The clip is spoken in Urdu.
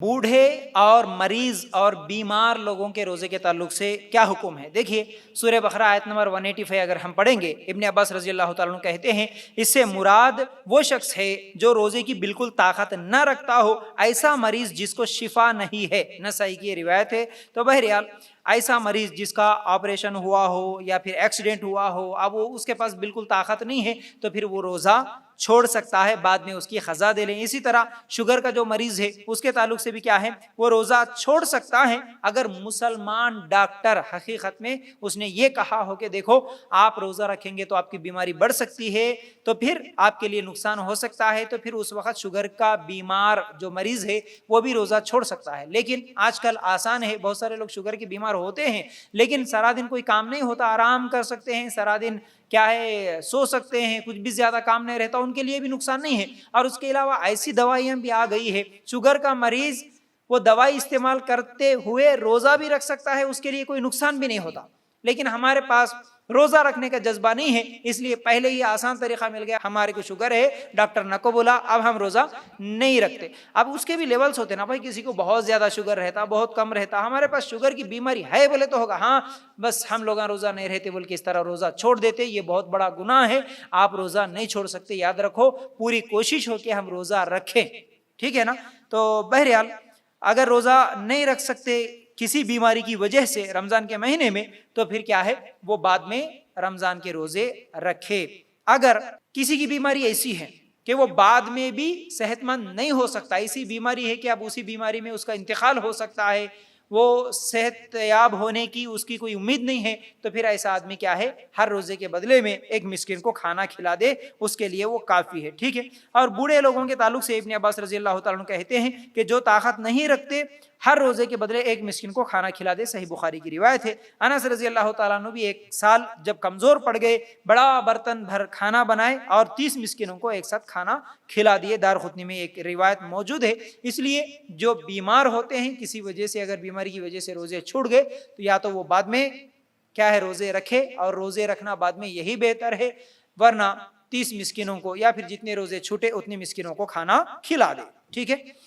بوڑھے اور مریض اور بیمار لوگوں کے روزے کے تعلق سے کیا حکم ہے؟ دیکھیے سورہ بقرہ آیت نمبر 185 اگر ہم پڑھیں گے، ابن عباس رضی اللہ تعالیٰ عنہ کہتے ہیں اس سے مراد وہ شخص ہے جو روزے کی بالکل طاقت نہ رکھتا ہو، ایسا مریض جس کو شفا نہیں ہے، نسائی کی روایت ہے۔ تو بہرحال ایسا مریض جس کا آپریشن ہوا ہو یا پھر ایکسیڈنٹ ہوا ہو، اب وہ اس کے پاس بالکل طاقت نہیں ہے تو پھر وہ روزہ چھوڑ سکتا ہے، بعد میں اس کی قضا دے لیں۔ اسی طرح شوگر کا جو مریض ہے اس کے تعلق سے بھی کیا ہے، وہ روزہ چھوڑ سکتا ہے اگر مسلمان ڈاکٹر حقیقت میں اس نے یہ کہا ہو کہ دیکھو آپ روزہ رکھیں گے تو آپ کی بیماری بڑھ سکتی ہے، تو پھر آپ کے لیے نقصان ہو سکتا ہے، تو پھر اس وقت شوگر کا بیمار جو مریض ہے وہ بھی روزہ چھوڑ سکتا ہے۔ لیکن آج کل آسان ہے، بہت سارے لوگ شوگر کے بیمار ہوتے ہیں لیکن سارا دن کوئی کام نہیں ہوتا، آرام کر سکتے ہیں، سارا دن کیا ہے سو سکتے ہیں، کچھ بھی زیادہ کام نہیں رہتا، ان کے لیے بھی نقصان نہیں ہے۔ اور اس کے علاوہ ایسی دوائیاں بھی آ گئی ہے، شوگر کا مریض وہ دوائی استعمال کرتے ہوئے روزہ بھی رکھ سکتا ہے، اس کے لیے کوئی نقصان بھی نہیں ہوتا۔ لیکن ہمارے پاس روزہ رکھنے کا جذبہ نہیں ہے، اس لیے پہلے ہی آسان طریقہ مل گیا، ہمارے کو شوگر ہے، ڈاکٹر نے کو بولا، اب ہم روزہ نہیں رکھتے۔ اب اس کے بھی لیولز ہوتے نا بھائی، کسی کو بہت زیادہ شوگر رہتا، بہت کم رہتا، ہمارے پاس شوگر کی بیماری ہے بولے تو ہوگا، ہاں بس ہم لوگ روزہ نہیں رہتے بول کے اس طرح روزہ چھوڑ دیتے، یہ بہت بڑا گناہ ہے، آپ روزہ نہیں چھوڑ سکتے، یاد رکھو پوری کوشش ہو کہ ہم روزہ رکھیں، ٹھیک ہے نا۔ تو بہرحال اگر روزہ نہیں رکھ سکتے کسی بیماری کی وجہ سے رمضان کے مہینے میں، تو پھر کیا ہے وہ بعد میں رمضان کے روزے رکھے۔ اگر کسی کی بیماری ایسی ہے کہ وہ بعد میں بھی صحت مند نہیں ہو سکتا، ایسی بیماری ہے کہ اب اسی بیماری میں اس کا انتقال ہو سکتا ہے، وہ صحت یاب ہونے کی اس کی کوئی امید نہیں ہے، تو پھر ایسا آدمی کیا ہے ہر روزے کے بدلے میں ایک مسکین کو کھانا کھلا دے، اس کے لیے وہ کافی ہے، ٹھیک ہے۔ اور بوڑھے لوگوں کے تعلق سے ابن عباس رضی اللہ تعالیٰ عنہ کہتے ہیں کہ جو طاقت نہیں رکھتے ہر روزے کے بدلے ایک مسکین کو کھانا کھلا دے، صحیح بخاری کی روایت ہے۔ انس رضی اللہ تعالیٰ عنہ بھی ایک سال جب کمزور پڑ گئے، بڑا برتن بھر کھانا بنائے اور 30 مسکینوں کو ایک ساتھ کھانا کھلا دیے، دارقطنی میں ایک روایت موجود ہے۔ اس لیے جو بیمار ہوتے ہیں کسی وجہ سے، اگر بیماری کی وجہ سے روزے چھوٹ گئے تو یا تو وہ بعد میں کیا ہے روزے رکھے، اور روزے رکھنا بعد میں یہی بہتر ہے، ورنہ 30 مسکینوں کو یا پھر جتنے روزے چھوٹے اتنے مسکینوں کو کھانا کھلا دے، ٹھیک ہے۔